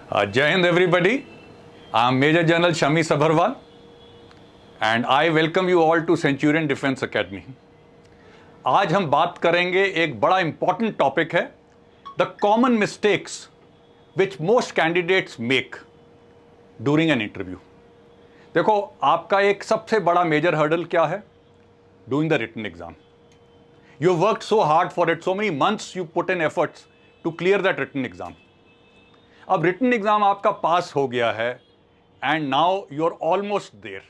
Jai Hind everybody. I am Major General Shami Sabharwal and I welcome you all to Centurion Defense Academy. आज हम बात करेंगे, एक बड़ा इंपॉर्टेंट टॉपिक है, the common mistakes which most candidates make during an interview. देखो, आपका एक सबसे बड़ा मेजर हर्डल क्या है? Doing the written exam. You worked so hard for it, so many months you put in efforts to clear that written exam. अब written exam आपका पास हो गया है and now you are almost there.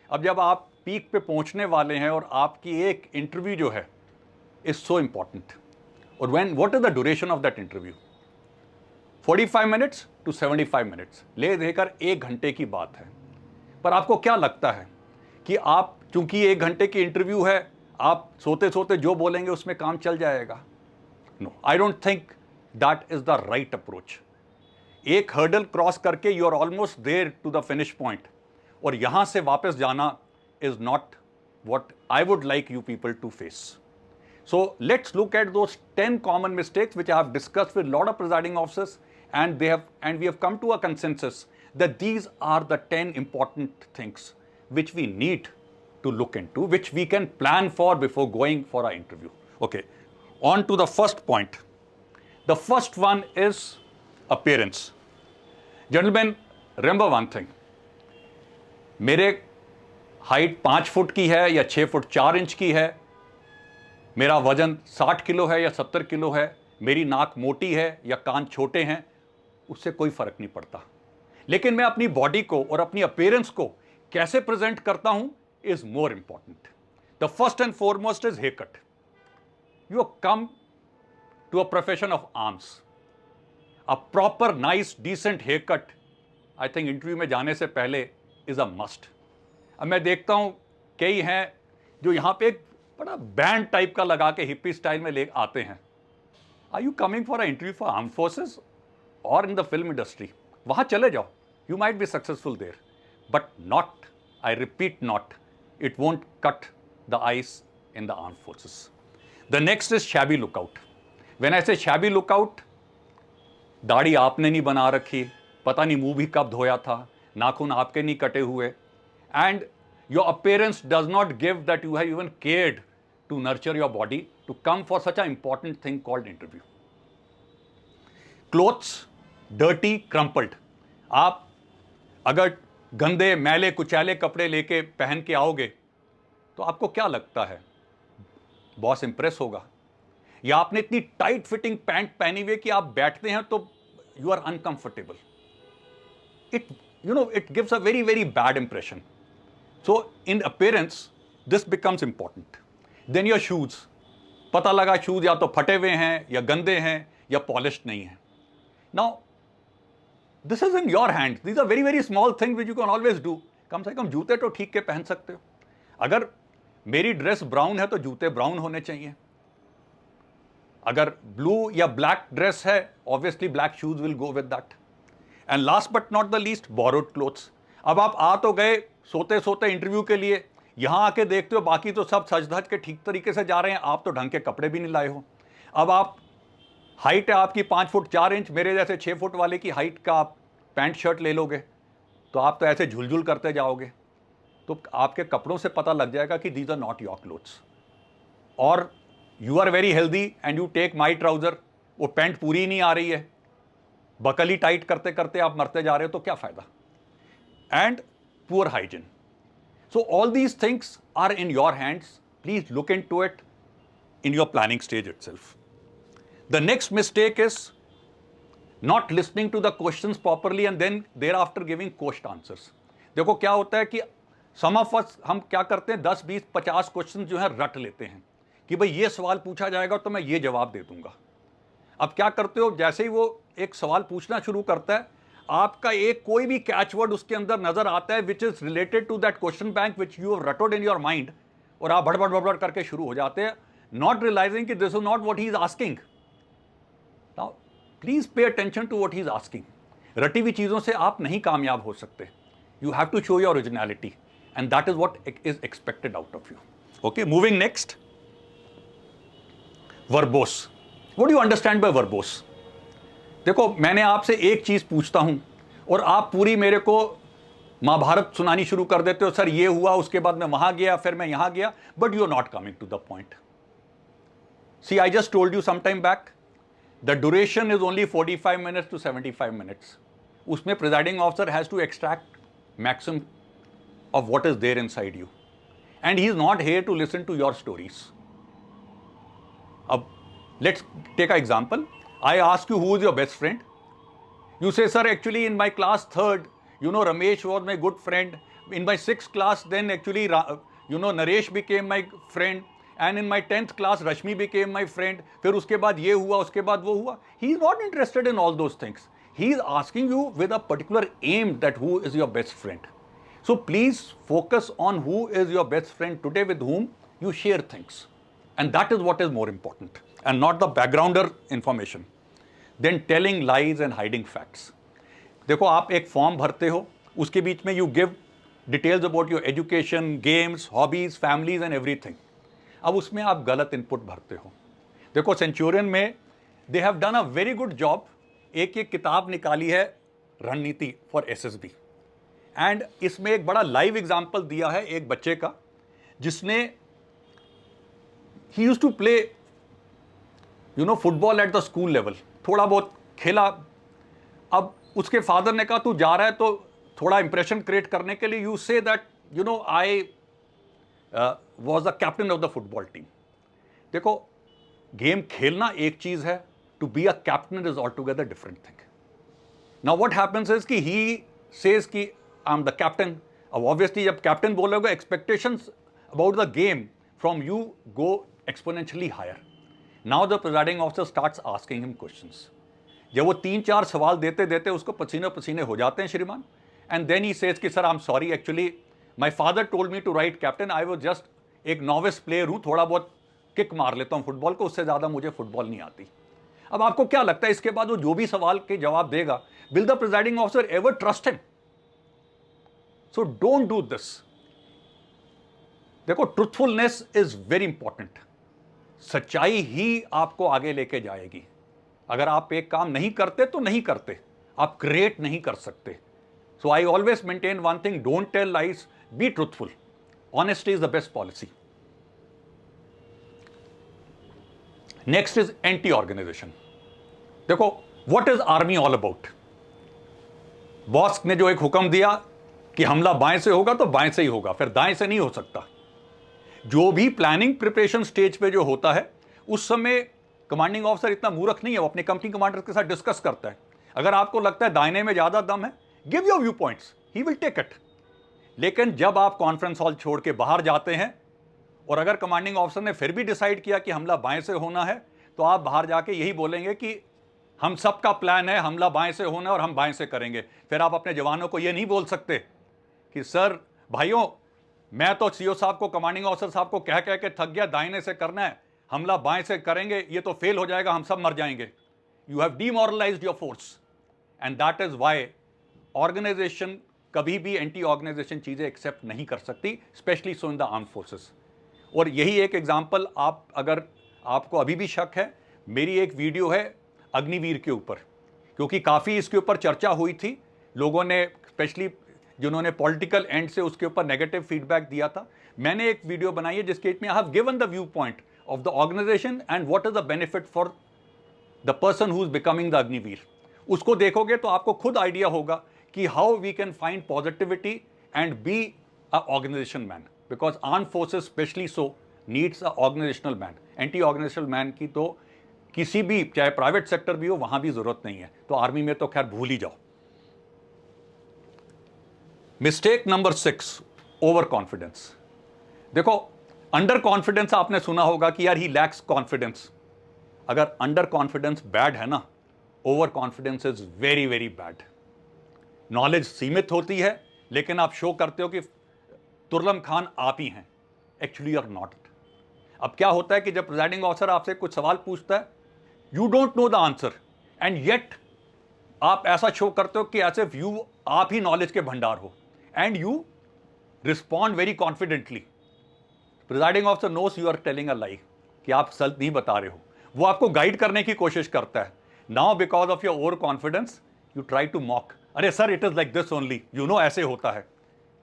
अब जब आप पीक पे पहुंचने वाले हैं और आपकी एक इंटरव्यू जो है इज सो इंपॉर्टेंट, और what is the duration of that interview? 45 minutes to 75 minutes, ले देकर 1 घंटे की बात है. पर आपको क्या लगता है कि आप, चूंकि 1 घंटे की इंटरव्यू है, आप सोते सोते जो बोलेंगे उसमें काम चल जाएगा? No, I don't think that is the right approach. एक हर्डल क्रॉस करके you are almost there to the finish point, और यहां से वापस जाना is not what I would like you people to face. So let's look at those 10 common mistakes which I have discussed with lot of presiding officers, and we have come to a consensus that these are the 10 important things which we need to look into, which we can plan for before going for our interview. Okay, on to the first point. The first one is appearance. Gentlemen, remember one thing. मेरे height 5 foot की है या 6 foot 4 inch की है, मेरा वजन 60 kilo है या 70 किलो है, मेरी नाक मोटी है या कान छोटे हैं, उससे कोई फर्क नहीं पड़ता. लेकिन मैं अपनी बॉडी को और अपनी अपीयरेंस को कैसे प्रेजेंट करता हूं is more important. The first and foremost is haircut. You come to a profession of arms. A proper, nice, decent haircut, I think interview में जाने से पहले is a must. अब मैं देखता हूं कई हैं जो यहां पे एक बड़ा बैंड टाइप का लगा के हिप्पी स्टाइल में ले आते हैं. Are you coming for an interview for armed forces or in the film industry? वहां चले जाओ, you might be successful there, but not, I repeat, not. It won't cut the ice in the armed forces. The next is shabby lookout. When I say shabby lookout, दाढ़ी आपने नहीं बना रखी, पता नहीं मुंह भी कब धोया था, नाखून आपके नहीं कटे हुए, and your appearance does not give that you have even cared to nurture your body to come for such a important thing called interview. Clothes dirty crumpled. आप अगर गंदे मैले कुचैले कपड़े लेके पहन के आओगे तो आपको क्या लगता है, बॉस इंप्रेस होगा? या आपने इतनी टाइट फिटिंग पैंट पहनी हुई कि आप बैठते हैं तो you are uncomfortable. It gives a very very bad impression. So in appearance this becomes important. Then your shoes. पता लगा शूज या तो फटे हुए हैं या गंदे हैं या पॉलिश्ड नहीं है. Now this is in your hand. These are very very small things which you can always do. कम से कम जूते तो ठीक के पहन सकते हो. अगर मेरी ड्रेस ब्राउन है तो जूते ब्राउन होने चाहिए. अगर ब्लू या ब्लैक ड्रेस है, obviously black shoes will go with that. And last but not the least, borrowed clothes. अब आप आ तो गए सोते सोते इंटरव्यू के लिए, यहां आके देखते हो बाकी तो सब सज धज के ठीक तरीके से जा रहे हैं, आप तो ढंग के कपड़े भी नहीं लाए हो. अब आप, हाइट है आपकी 5 फुट 4 इंच, मेरे जैसे 6 फुट वाले की हाइट का आप पैंट शर्ट ले लोगे तो आप तो ऐसे झुलझुल करते जाओगे, तो आपके कपड़ों से पता लग जाएगा कि these are not your clothes. और you are very healthy and you take my trouser, वो पैंट पूरी नहीं आ रही है, बकली टाइट करते करते आप मरते जा रहे हो, तो क्या फायदा? And poor hygiene. So all these things are in your hands. Please look in to it in your planning stage itself. The next mistake is not listening to the questions properly and then thereafter giving question answers. देखो क्या होता है कि सम of us, हम क्या करते हैं, 10 20 50 question जो है रट लेते हैं कि भाई ये सवाल पूछा जाएगा तो मैं ये जवाब दे दूंगा. अब क्या करते हो, जैसे ही वो एक सवाल पूछना शुरू करता है, आपका एक कोई भी कैच वर्ड उसके अंदर नजर आता है which is related to that question bank which you have रटोड इन योर माइंड, और आप बड़बड़ बड़बड़ करके शुरू हो जाते हैं, नॉट रियलाइजिंग कि this is not what he is asking. Now please pay attention to what he is asking. रटी हुई चीजों से आप नहीं कामयाब हो सकते. You have to show your originality and that is what is expected out of you. Okay, moving next. Verbose. What do you understand by verbose? देखो, मैंने आपसे एक चीज पूछता हूं और आप पूरी मेरे को महाभारत सुनानी शुरू कर देते हो, सर ये हुआ, उसके बाद मैं वहां गया, फिर मैं यहां गया, but you are not coming to the point. See, I just told you some time back, the duration is only 45 minutes to 75 minutes. उसमें presiding officer has to extract maximum of what is there inside you, and he is not here to listen to your stories. Let's take an example. I ask you, who is your best friend? You say, sir, actually in my class 3rd, Ramesh was my good friend. In my 6th class, then actually Naresh became my friend, and in my 10th class Rashmi became my friend. फिर उसके बाद ये हुआ, उसके बाद वो हुआ. He is not interested in all those things. He is asking you with a particular aim that who is your best friend. So please focus on who is your best friend today with whom you share things. And that is what is more important, and not the backgrounder information. Then telling lies and hiding facts. देखो, आप एक form भरते हो, उसके बीच में you give details about your education, games, hobbies, families and everything. अब उसमें आप गलत इनपुट भरते हो. देखो, सेंचुरियन में they have done a very good job. एक किताब निकाली है, रणनीति फॉर एसएसबी. एंड इसमें एक बड़ा लाइव एग्जाम्पल दिया है एक बच्चे का, जिसने ही used to play football at the school level, थोड़ा बहुत खेला. अब उसके फादर ने कहा, तू जा रहा है तो थोड़ा इंप्रेशन क्रिएट करने के लिए you say that I was the captain of the football team. देखो, गेम खेलना एक चीज है, to be a captain is all together different thing. Now what happens is कि ही सेज कि आई एम द कैप्टन. अब obviously जब captain बोलोगे, expectations about the game from you go exponentially higher. Now the presiding officer starts asking him questions. जब वो 3-4 सवाल देते देते उसको पसीने पसीने हो जाते हैं श्रीमान, एंड देन ही सेज कि sir I am sorry, actually my father told me to write captain, I was just एक नॉविस प्लेयर हूं, थोड़ा बहुत किक मार लेता हूं फुटबॉल को, उससे ज्यादा मुझे फुटबॉल नहीं आती. अब आपको क्या लगता है, इसके बाद वो जो भी सवाल के जवाब देगा, will the presiding officer ever trust him? So don't do this. देखो, ट्रूथफुलनेस इज वेरी इंपॉर्टेंट. सच्चाई ही आपको आगे लेके जाएगी. अगर आप एक काम नहीं करते तो नहीं करते, आप क्रिएट नहीं कर सकते. So I always maintain one thing, don't tell lies, be truthful. Honesty is the best policy. Next is anti organisation. देखो, what is army all about? Boss ने जो एक हुक्म दिया कि हमला बाएं से होगा तो बाएं से ही होगा, फिर दाएं से नहीं हो सकता. जो भी प्लानिंग प्रिपरेशन स्टेज पे जो होता है, उस समय कमांडिंग ऑफिसर इतना मूर्ख नहीं है, वो अपने कंपनी कमांडर के साथ डिस्कस करता है. अगर आपको लगता है दाहिने में ज्यादा दम है, give your view points, he will take it. लेकिन जब आप कॉन्फ्रेंस हॉल छोड़ के बाहर जाते हैं और अगर कमांडिंग ऑफिसर ने फिर भी डिसाइड किया कि हमला बाएं से होना है, तो आप बाहर जाके यही बोलेंगे कि हम सबका प्लान है, हमला बाएं से होना है और हम बाएं से करेंगे. फिर आप अपने जवानों को यह नहीं बोल सकते कि सर भाइयों, मैं तो सीओ साहब को, कमांडिंग ऑफिसर साहब को कह के थक गया, दाहिने से करना है, हमला बाएं से करेंगे, ये तो फेल हो जाएगा, हम सब मर जाएंगे. You have demoralised your force, and that is why organisation कभी भी एंटी ऑर्गेनाइजेशन चीजें एक्सेप्ट नहीं कर सकती, specially so in the armed forces. और यही एक एग्जाम्पल, आप अगर आपको अभी भी शक है, मेरी एक वीडियो है अग्निवीर के ऊपर, क्योंकि काफ़ी इसके ऊपर चर्चा हुई थी. लोगों ने, स्पेशली जिन्होंने पॉलिटिकल एंड से उसके ऊपर नेगेटिव फीडबैक दिया था, मैंने एक वीडियो बनाई है जिसके में I have given the view point of the organization and what is the benefit for the person who is becoming the Agniveer. उसको देखोगे तो आपको खुद आइडिया होगा कि how we can find positivity and be a organization man, because arm forces specially so needs a organizational man. Anti organizational man की तो किसी भी, चाहे प्राइवेट सेक्टर भी हो, वहां भी जरूरत नहीं है. तो आर्मी में तो खैर भूल ही जाओ. Mistake number 6, over confidence. देखो, अंडर कॉन्फिडेंस आपने सुना होगा कि यार ही लैक्स कॉन्फिडेंस. अगर अंडर कॉन्फिडेंस बैड है ना, over confidence is very very bad. Knowledge सीमित होती है, लेकिन आप शो करते हो कि तुर्लम खान आप ही हैं, एक्चुअली आर नॉट. अब क्या होता है कि जब प्रिजाइडिंग ऑफिसर आपसे कुछ सवाल पूछता है, you don't know the answer, and yet आप ऐसा शो करते हो कि ऐसे व्यू आप ही नॉलेज के भंडार हो, and you respond very confidently. Presiding officer knows you are telling a lie, कि आप सच नहीं बता रहे हो. वो आपको गाइड करने की कोशिश करता है, now because of your over confidence you try to mock, अरे sir it is like this only, you know ऐसे होता है।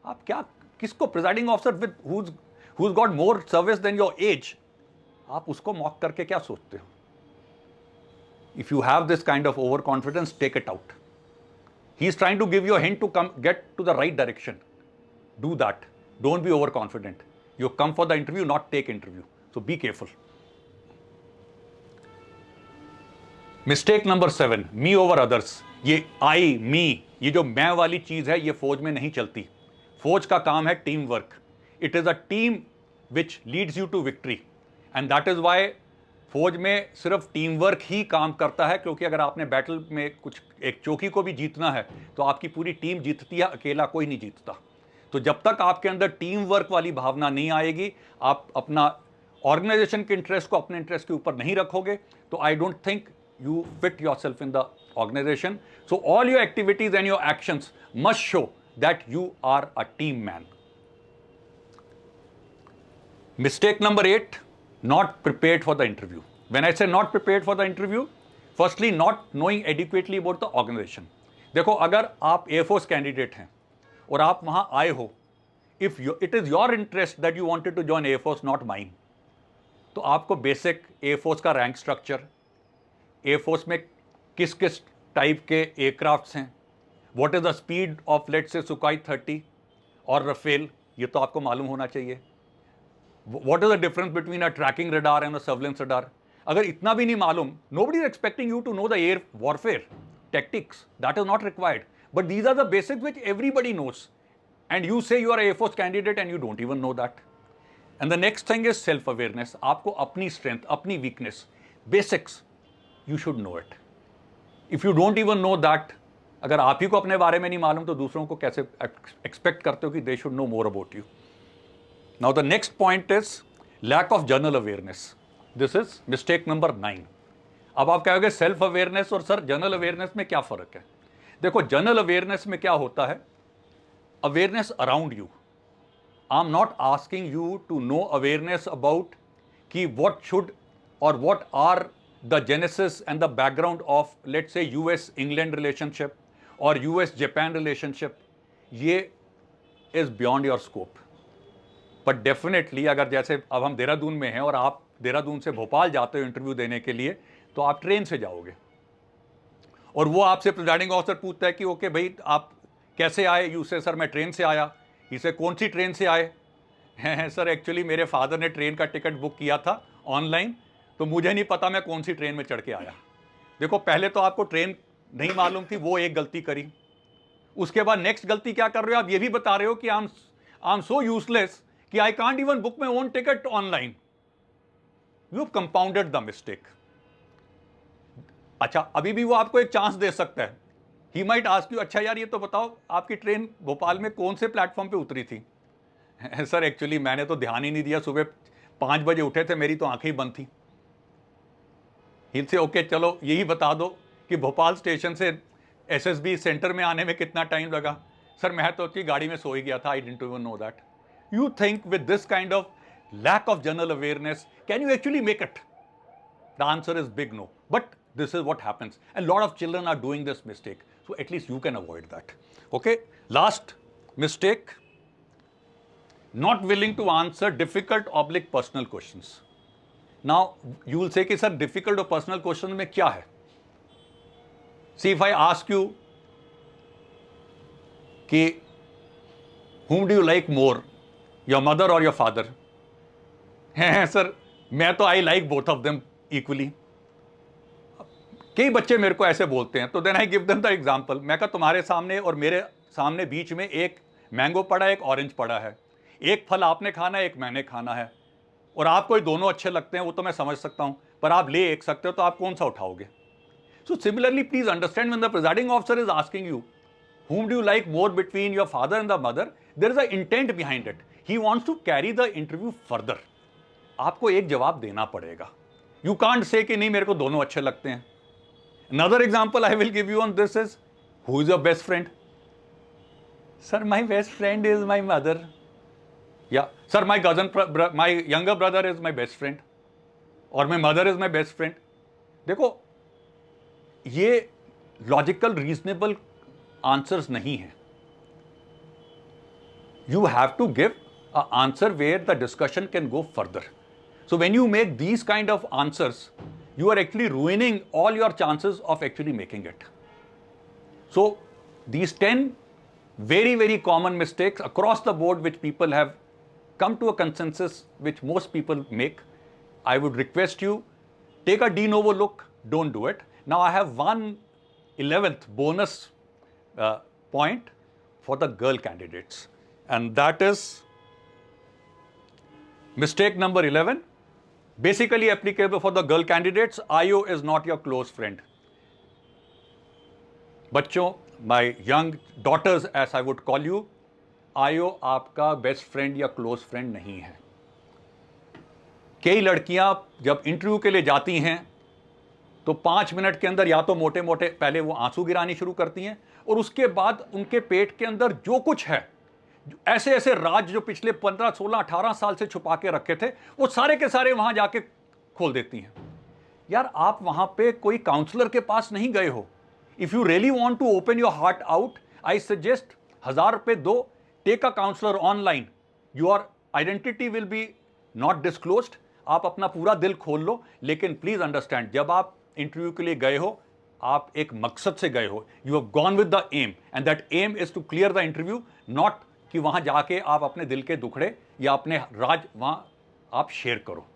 आप क्या, किसको, presiding officer with who's got more service than your age, आप उसको मॉक करके क्या सोचते हो? If you have this kind of overconfidence, take it out. He is trying to give you a hint to come get to the right direction. Do that. Don't be overconfident. You come for the interview, not take interview. So be careful. Mistake number 7, me over others. ये I, me, ये जो मैं वाली चीज है, ये फौज में नहीं चलती। फौज का काम है team work. It is a team which leads you to victory. And that is why फौज में सिर्फ टीम वर्क ही काम करता है, क्योंकि अगर आपने बैटल में कुछ एक चौकी को भी जीतना है तो आपकी पूरी टीम जीतती है, अकेला कोई नहीं जीतता। तो जब तक आपके अंदर टीम वर्क वाली भावना नहीं आएगी, आप अपना ऑर्गेनाइजेशन के इंटरेस्ट को अपने इंटरेस्ट के ऊपर नहीं रखोगे, तो आई don't think you fit yourself in the organization. So all your activities and your actions must show that you are a team man. Mistake number 8, not prepared for the interview. When I say not prepared for the interview, firstly not knowing adequately about the organization. देखो, अगर आप air force candidate हैं और आप वहां आए हो, if it is your interest that you wanted to join air force, not mine, तो आपको बेसिक एयरफोर्स का रैंक स्ट्रक्चर, एयरफोर्स में किस किस टाइप के एयरक्राफ्ट्स हैं, what is the speed of let's say Sukhoi 30 और रफेल, ये तो आपको मालूम होना चाहिए। What is the difference between a tracking radar and a surveillance radar? अगर इतना भी नहीं मालूम, nobody is expecting you to know the air warfare tactics, that is not required, but these are the basics which everybody knows, and you say you are air force candidate and you don't even know that. And the next thing is self awareness. आपको अपनी strength, अपनी weakness, basics, you should know it. If you don't even know that, अगर आप ही को अपने बारे में नहीं मालूम तो दूसरों को कैसे एक्सपेक्ट करते हो कि they should know more about you? Now the next point is lack of general awareness. This is mistake number 9. अब आप कहोगे सेल्फ अवेयरनेस और सर जनरल अवेयरनेस में क्या फर्क है? देखो, जनरल अवेयरनेस में क्या होता है, awareness around you. I am not asking you to know awareness about कि व्हाट शुड और what are the genesis and the background of, let's say, US-England relationship or US-Japan relationship. ये is beyond your scope. But definitely अगर जैसे अब हम देहरादून में हैं और आप देहरादून से भोपाल जाते हो इंटरव्यू देने के लिए, तो आप ट्रेन से जाओगे और वो आपसे प्रिजाइडिंग ऑफिसर पूछता है कि ओके भाई आप कैसे आए? यू से सर मैं ट्रेन से आया। इसे कौन सी ट्रेन से आए? हैं सर एक्चुअली मेरे फादर ने ट्रेन का टिकट बुक किया था ऑनलाइन, तो मुझे नहीं पता मैं कौन सी ट्रेन में चढ़ के आया। देखो, पहले तो आपको ट्रेन नहीं मालूम थी, वो एक गलती करी। उसके बाद नेक्स्ट गलती क्या कर रहे हो आप? ये भी बता रहे हो कि आई एम सो यूजलेस कि I can't even book my own ticket online. You have compounded the mistake. अच्छा, अभी भी वो आपको एक चांस दे सकता है। ही माइट आस्क यू, अच्छा यार ये तो बताओ आपकी ट्रेन भोपाल में कौन से प्लेटफॉर्म पे उतरी थी? सर एक्चुअली मैंने तो ध्यान ही नहीं दिया, सुबह 5 बजे उठे थे, मेरी तो आंखें ही बंद थी। हिल से ओके चलो यही बता दो कि भोपाल स्टेशन से एसएसबी सेंटर में आने में कितना टाइम लगा? सर मैं तो उसकी गाड़ी में सो ही गया था, I didn't even know that. You think with this kind of lack of general awareness can you actually make it? The answer is big no, but this is what happens and lot of children are doing this mistake, so at least you can avoid that. Okay, last mistake, not willing to answer difficult oblique personal questions. Now you will say कि sir difficult और personal question में क्या है? See, if I ask you कि whom do you like more, your mother or your father? Sir मैं तो I like both of them equally. कई बच्चे मेरे को ऐसे बोलते हैं, तो then I give them the example. मैं कहा तुम्हारे सामने और मेरे सामने बीच में एक मैंगो पड़ा है, एक ऑरेंज पड़ा है, एक फल आपने खाना है, एक मैंने खाना है, और आपको ये दोनों अच्छे लगते हैं, वो तो मैं समझ सकता हूं, पर आप ले एक सकते हो, तो आप कौन सा उठाओगे? So similarly please understand, when the presiding officer is asking you whom do you like more between your father and the mother, there is an intent behind it. He wants to carry the interview further. आपको एक जवाब देना पड़ेगा। You can't say कि नहीं मेरे को दोनों अच्छे लगते हैं। Another example I will give you on this is, who is your best friend? Sir, my best friend is my mother. Yeah, sir, my my younger brother is my best friend, or my mother is my best friend. देखो, ये logical reasonable answers नहीं है. You have to give an answer where the discussion can go further. So when you make these kind of answers, you are actually ruining all your chances of actually making it. So these 10 very, very common mistakes across the board which people have come to a consensus, which most people make, I would request you, take a de novo look, don't do it. Now I have 1/11th bonus point for the girl candidates, and that is mistake number 11, basically applicable for the girl candidates. IO is not your close friend. बच्चों, my young daughters as I would call you, IO आपका best friend या close friend नहीं है. कई लड़कियां जब interview के लिए जाती हैं तो 5 मिनट के अंदर या तो मोटे मोटे पहले वो आंसू गिरानी शुरू करती हैं, और उसके बाद उनके पेट के अंदर जो कुछ है, ऐसे ऐसे राज जो पिछले 15, 16, 18 साल से छुपा के रखे थे, वो सारे के सारे वहां जाके खोल देती हैं. यार, आप वहां पे कोई काउंसलर के पास नहीं गए हो. If you really want to open your heart out, I suggest 1000 रुपए दो, take a counsellor online. Your identity will be not disclosed. आप अपना पूरा दिल खोल लो, लेकिन प्लीज अंडरस्टैंड, जब आप इंटरव्यू के लिए गए हो, आप एक मकसद से गए हो. You have gone with the aim, and that aim is to clear the interview, not कि वहां जाके आप अपने दिल के दुखड़े या अपने राज वहां आप शेयर करो.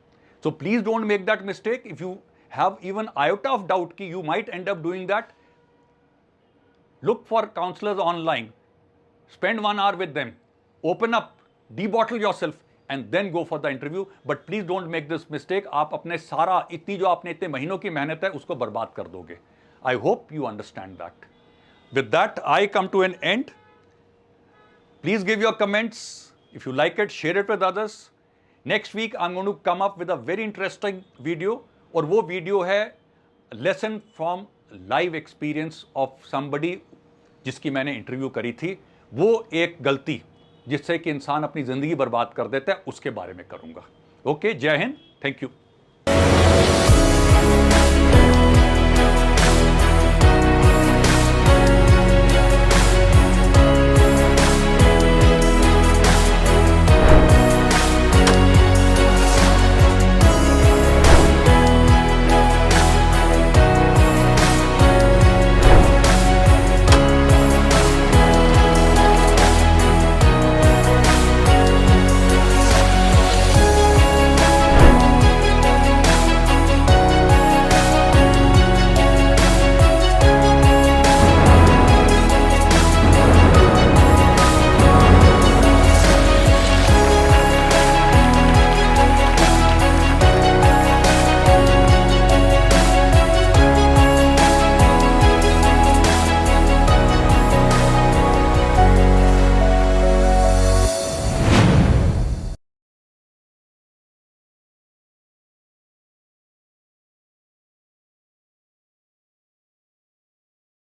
So please don't make that mistake. If you have even iota of doubt कि you might end up doing that, look for counselors online, spend 1 hour with them, open up, debottle yourself, and then go for the interview. But please don't make this mistake. आप अपने सारा इतनी जो आपने इतने महीनों की मेहनत है उसको बर्बाद कर दोगे. I hope you understand that. With that, I come to an end. Please give your comments. If you like it, share it with others. Next week, I'm going to come up with a very interesting video. और वो video है lesson from live experience of somebody जिसकी मैंने interview करी थी. वो एक गलती जिससे कि इंसान अपनी जिंदगी बर्बाद कर देता है, उसके बारे में करूंगा. ओके, जय हिंद, थैंक यू.